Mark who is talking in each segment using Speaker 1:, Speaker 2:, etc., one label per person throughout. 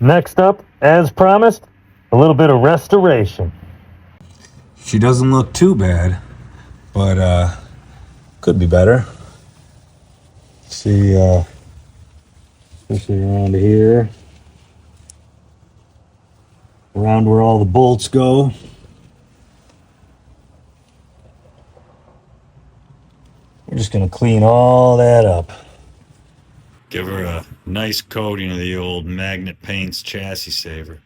Speaker 1: Next up, as promised, a little bit of restoration.
Speaker 2: She doesn't look too bad, but could be better. See, especially around here, around where all the bolts go. We're just gonna clean all that up.
Speaker 3: Give her a nice coating of the old Magnet Paints chassis saver.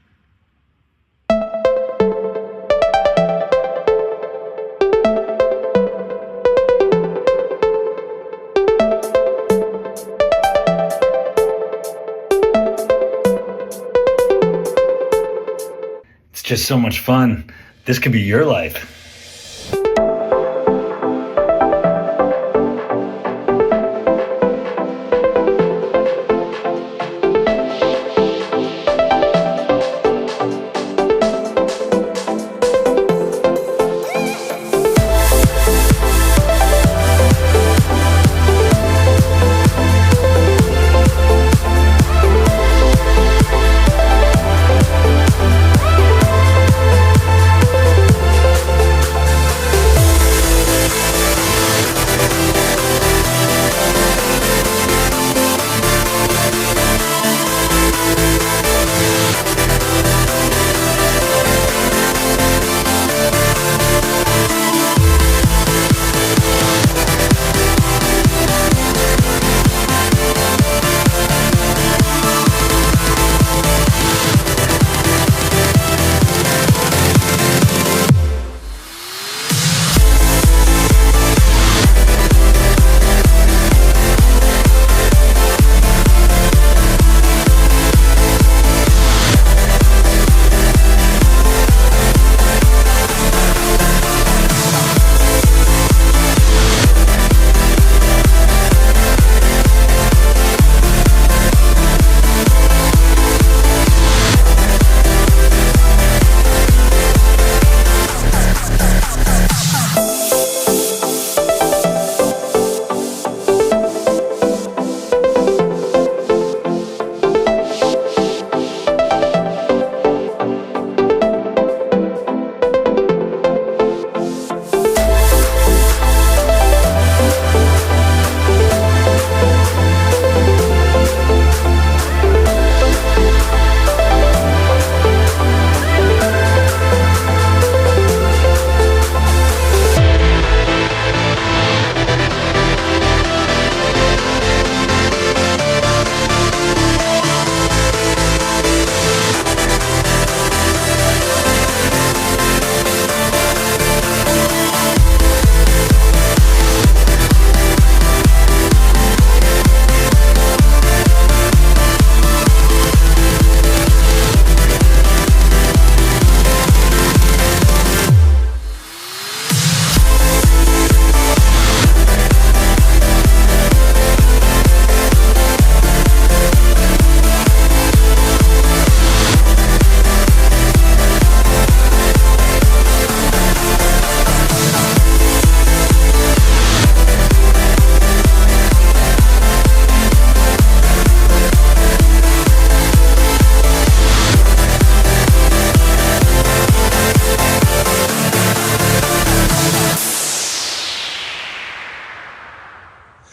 Speaker 3: It's just so much fun. This could be your life.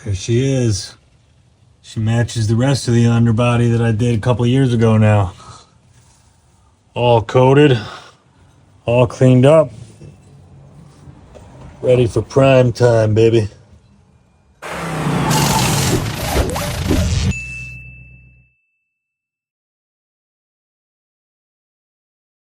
Speaker 2: There she is. She matches the rest of the underbody that I did a couple years ago now. All coated, all cleaned up, ready for prime time, baby.